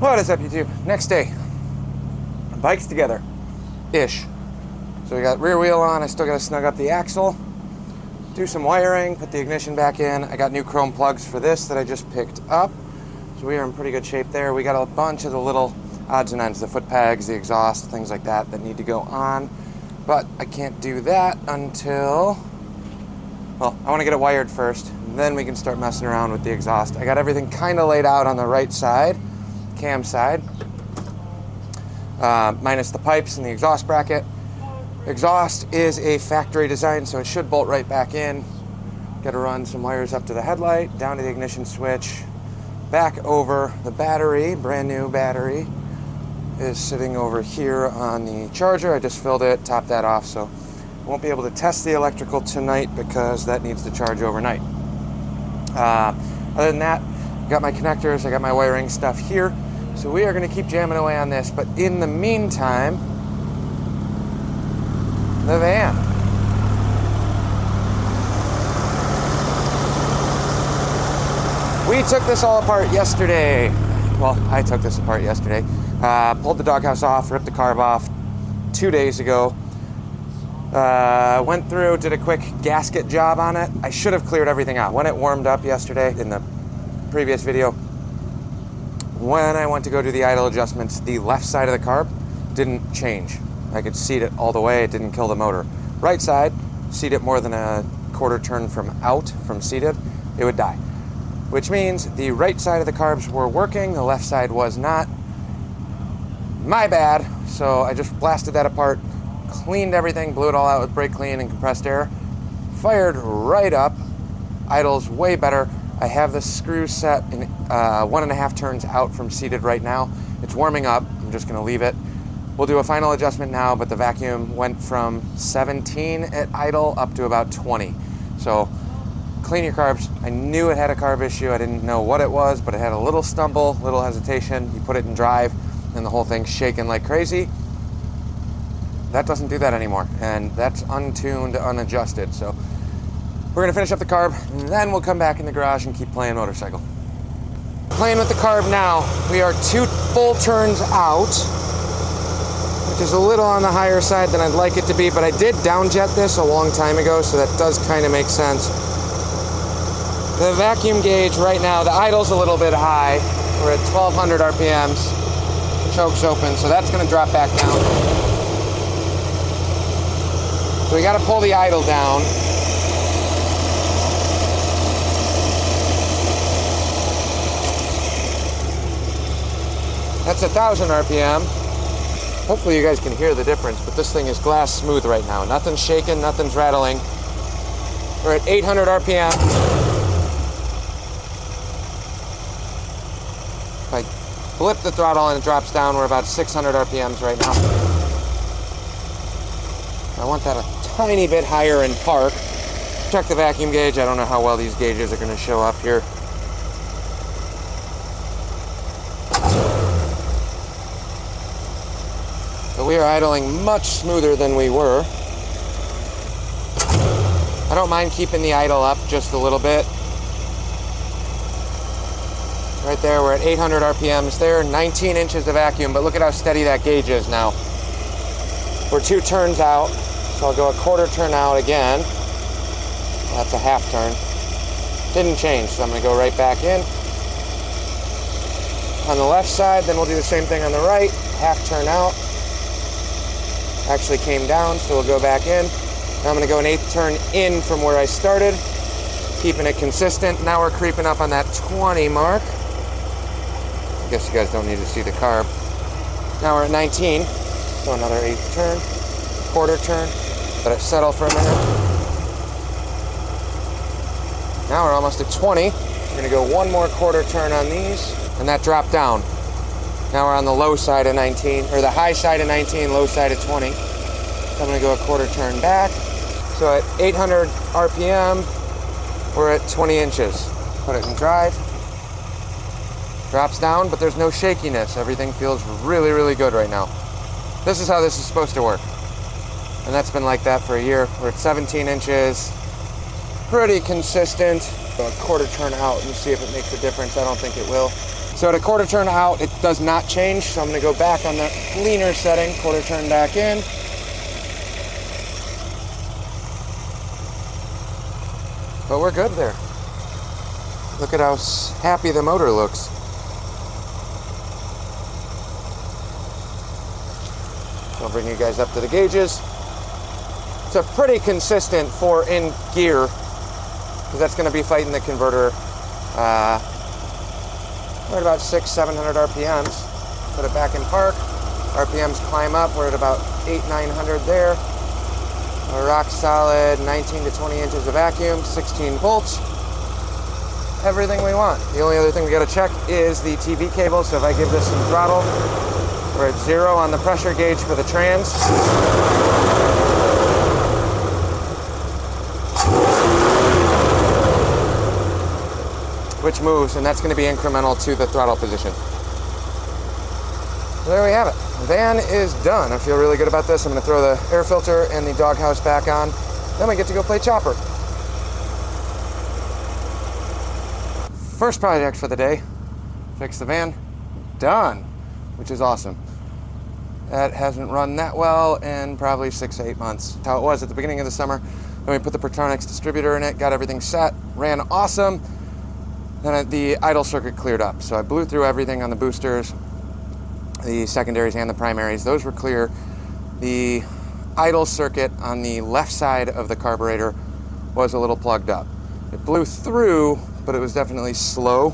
What is up, YouTube? Next day. Bike's together. Ish. So we got rear wheel on. I still got to snug up the axle. Do some wiring. Put the ignition back in. I got new chrome plugs for this that I just picked up. So we are in pretty good shape there. We got a bunch of the little odds and ends, the foot pegs, the exhaust, things like that need to go on. But I can't do that until... Well, I want to get it wired first. Then we can start messing around with the exhaust. I got everything kind of laid out on the right side. Cam side, minus the pipes and the exhaust bracket. Exhaust is a factory design, so it should bolt right back in. Got to run some wires up to the headlight, down to the ignition switch, back over the battery. Brand new battery is sitting over here on the charger. I just filled it, topped that off, so won't be able to test the electrical tonight because that needs to charge overnight. Other than that, got my connectors, I got my wiring stuff here. So we are going to keep jamming away on this, but in the meantime, the van. We took this all apart yesterday. Well, I took this apart yesterday. Pulled the doghouse off, ripped the carb off 2 days ago. Went through, did a quick gasket job on it. I should have cleared everything out. When it warmed up yesterday in the previous video, when I went to go do the idle adjustments, the left side of the carb didn't change. I could seat it all the way, it didn't kill the motor. Right side, seat it more than a quarter turn from seated, it would die. Which means the right side of the carbs were working, the left side was not. My bad. So I just blasted that apart, cleaned everything, blew it all out with brake clean and compressed air, fired right up, idles way better. I have the screw set in 1.5 turns out from seated right now. It's warming up. I'm just going to leave it. We'll do a final adjustment now, but the vacuum went from 17 at idle up to about 20. So clean your carbs. I knew it had a carb issue. I didn't know what it was, but it had a little stumble, little hesitation. You put it in drive, and the whole thing's shaking like crazy. That doesn't do that anymore, and that's untuned, unadjusted. So we're gonna finish up the carb, and then we'll come back in the garage and keep playing motorcycle. Playing with the carb now. We are 2 full turns out, which is a little on the higher side than I'd like it to be, but I did downjet this a long time ago, so that does kind of make sense. The vacuum gauge right now, the idle's a little bit high. We're at 1200 RPMs. Choke's open, so that's gonna drop back down. So we gotta pull the idle down. That's 1000 RPM. Hopefully you guys can hear the difference, but this thing is glass smooth right now. Nothing's shaking, nothing's rattling. We're at 800 RPM. If I flip the throttle and it drops down, we're about 600 RPMs right now. I want that a tiny bit higher in park. Check the vacuum gauge. I don't know how well these gauges are going to show up here. So we are idling much smoother than we were. I don't mind keeping the idle up just a little bit. Right there, we're at 800 RPMs there, 19 inches of vacuum, but look at how steady that gauge is now. We're 2 turns out, so I'll go a quarter turn out again. That's a half turn. Didn't change, so I'm gonna go right back in. On the left side, then we'll do the same thing on the right, half turn out. Actually came down, so we'll go back in. Now I'm gonna go an 1/8 turn in from where I started, keeping it consistent. Now we're creeping up on that 20 mark. I guess you guys don't need to see the carb. Now we're at 19, so another 1/8 turn, quarter turn. Let it settle for a minute. Now we're almost at 20. We're gonna go 1 more quarter turn on these, and that dropped down. Now we're on the low side of 19, or the high side of 19, low side of 20. So I'm gonna go a quarter turn back. So at 800 RPM, we're at 20 inches. Put it in drive. Drops down, but there's no shakiness. Everything feels really, really good right now. This is how this is supposed to work. And that's been like that for a year. We're at 17 inches. Pretty consistent. Go a quarter turn out and see if it makes a difference. I don't think it will. So at a quarter turn out, it does not change. So I'm gonna go back on the leaner setting, quarter turn back in. But we're good there. Look at how happy the motor looks. I'll bring you guys up to the gauges. It's a pretty consistent 4 in gear, because that's going to be fighting the converter. We're at about 600-700 RPMs. Put it back in park. RPMs climb up. We're at about 800-900 there. A rock solid 19 to 20 inches of vacuum, 16 volts. Everything we want. The only other thing we got to check is the TV cable. So if I give this some throttle, we're at 0 on the pressure gauge for the trans. Which moves, and that's going to be incremental to the throttle position. So there we have it. The van is done. I feel really good about this. I'm going to throw the air filter and the doghouse back on. Then we get to go play chopper. First project for the day. Fix the van. Done. Which is awesome. That hasn't run that well in probably 6 to 8 months. How it was at the beginning of the summer. Then we put the Pertronics distributor in it, got everything set, ran awesome. Then the idle circuit cleared up. So I blew through everything on the boosters, the secondaries and the primaries. Those were clear. The idle circuit on the left side of the carburetor was a little plugged up. It blew through, but it was definitely slow.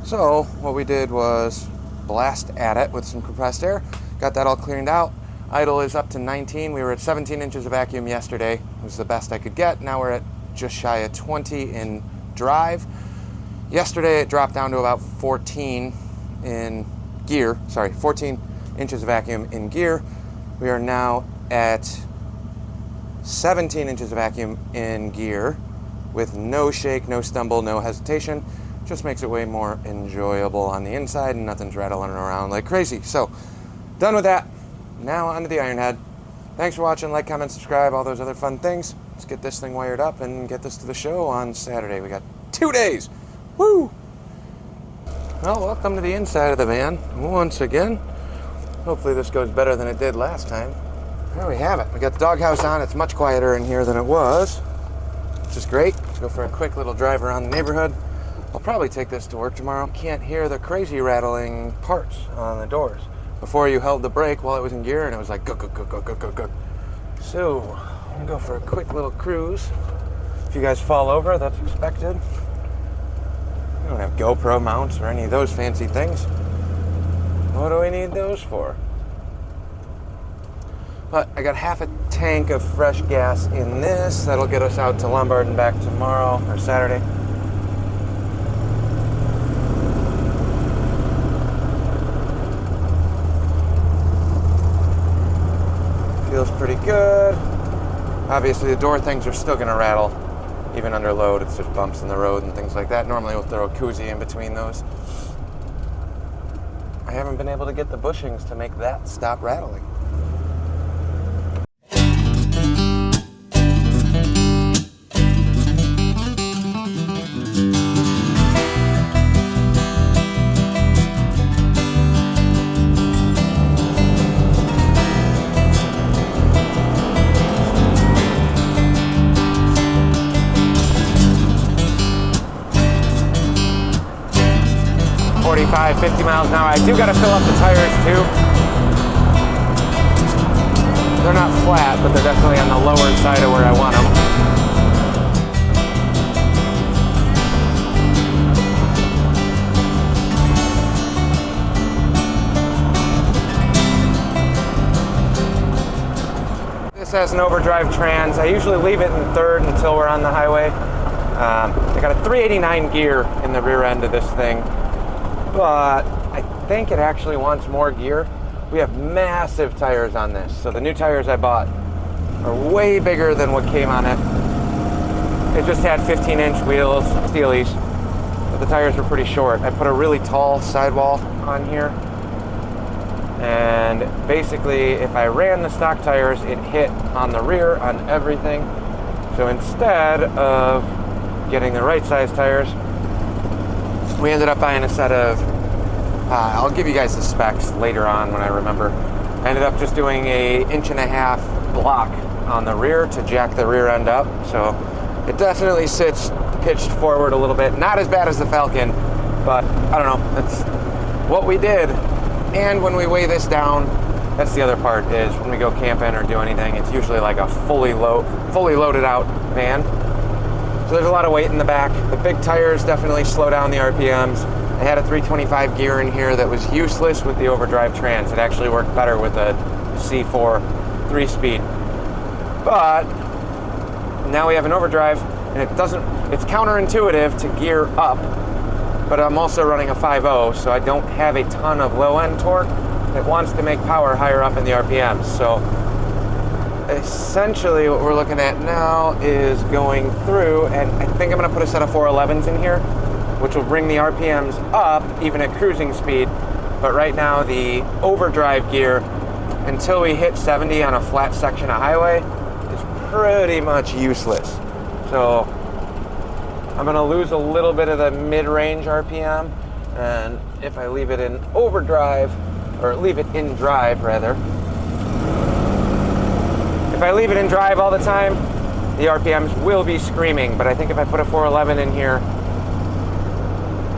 So what we did was blast at it with some compressed air. Got that all cleaned out. Idle is up to 19. We were at 17 inches of vacuum yesterday. It was the best I could get. Now we're at just shy of 20 in drive. Yesterday it dropped down to about 14 in gear. Sorry, 14 inches of vacuum in gear. We are now at 17 inches of vacuum in gear with no shake, no stumble, no hesitation. Just makes it way more enjoyable on the inside and nothing's rattling around like crazy. So, done with that. Now onto the iron head. Thanks for watching. Like, comment, subscribe, all those other fun things. Let's get this thing wired up and get this to the show on Saturday. We got 2 days. Woo! Well, welcome to the inside of the van once again. Hopefully this goes better than it did last time. There we have it. We got the doghouse on. It's much quieter in here than it was, which is great. Let's go for a quick little drive around the neighborhood. I'll probably take this to work tomorrow. Can't hear the crazy rattling parts on the doors. Before you held the brake while it was in gear and it was like go, go, go, go, go, go, go. So, I'm gonna go for a quick little cruise. If you guys fall over, that's expected. We don't have GoPro mounts or any of those fancy things. What do we need those for? But I got half a tank of fresh gas in this. That'll get us out to Lombard and back tomorrow or Saturday. Feels pretty good. Obviously the door things are still gonna rattle. Even under load, it's just bumps in the road and things like that. Normally we'll throw a koozie in between those. I haven't been able to get the bushings to make that stop rattling. Forty-five, 50 miles an hour. I do got to fill up the tires too. They're not flat, but they're definitely on the lower side of where I want them. This has an overdrive trans. I usually leave it in third until we're on the highway. I got a 389 gear in the rear end of this thing. But I think it actually wants more gear. We have massive tires on this. So the new tires I bought are way bigger than what came on it. It just had 15-inch wheels, Steelies, but the tires were pretty short. I put a really tall sidewall on here. And basically, if I ran the stock tires, it hit on the rear on everything. So instead of getting the right size tires, we ended up buying a set of I'll give you guys the specs later on when I remember. I ended up just doing a 1.5 inch block on the rear to jack the rear end up. So it definitely sits pitched forward a little bit. Not as bad as the Falcon, but I don't know. That's what we did. And when we weigh this down, that's the other part, is when we go camping or do anything, it's usually like a fully loaded out van. So there's a lot of weight in the back. The big tires definitely slow down the RPMs. I had a 325 gear in here that was useless with the overdrive trans. It actually worked better with a C4 3-speed. But now we have an overdrive, and it's counterintuitive to gear up, but I'm also running a 5.0, so I don't have a ton of low end torque. It wants to make power higher up in the RPMs. So essentially what we're looking at now is going through, and I think I'm gonna put a set of 411s in here, which will bring the RPMs up even at cruising speed. But right now the overdrive gear, until we hit 70 on a flat section of highway, is pretty much useless. So I'm gonna lose a little bit of the mid-range RPM, and if I leave it in overdrive, or leave it in drive rather. If I leave it in drive all the time, the RPMs will be screaming, but I think if I put a 411 in here,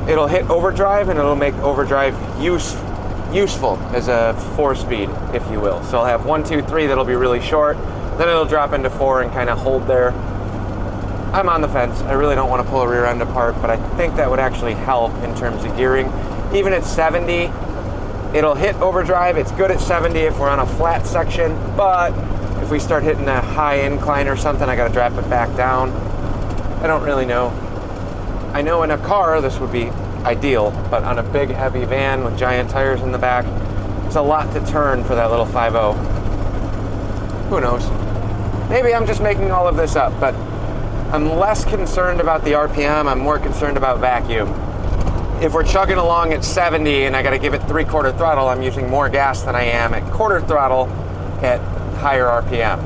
it'll hit overdrive and it'll make overdrive useful as a 4-speed, if you will. So I'll have 1, 2, 3 that'll be really short, then it'll drop into 4 and kind of hold there. I'm on the fence. I really don't want to pull a rear end apart, but I think that would actually help in terms of gearing. Even at 70, it'll hit overdrive. It's good at 70 if we're on a flat section, but if we start hitting a high incline or something, I got to drop it back down. I don't really know. I know in a car this would be ideal, but on a big heavy van with giant tires in the back, it's a lot to turn for that little 5.0. Who knows? Maybe I'm just making all of this up, but I'm less concerned about the RPM. I'm more concerned about vacuum. If we're chugging along at 70 and I got to give it 3/4 throttle, I'm using more gas than I am at quarter throttle at higher RPM.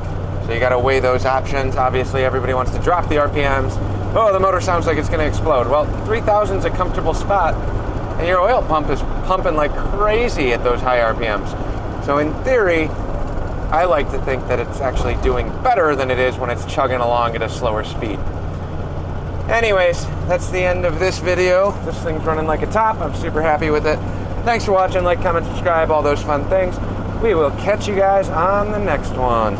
So you got to weigh those options. Obviously, everybody wants to drop the RPMs. Oh, the motor sounds like it's going to explode. Well, 3,000 is a comfortable spot, and your oil pump is pumping like crazy at those high RPMs. So in theory, I like to think that it's actually doing better than it is when it's chugging along at a slower speed. Anyways, that's the end of this video. This thing's running like a top. I'm super happy with it. Thanks for watching. Like, comment, subscribe, all those fun things. We will catch you guys on the next one.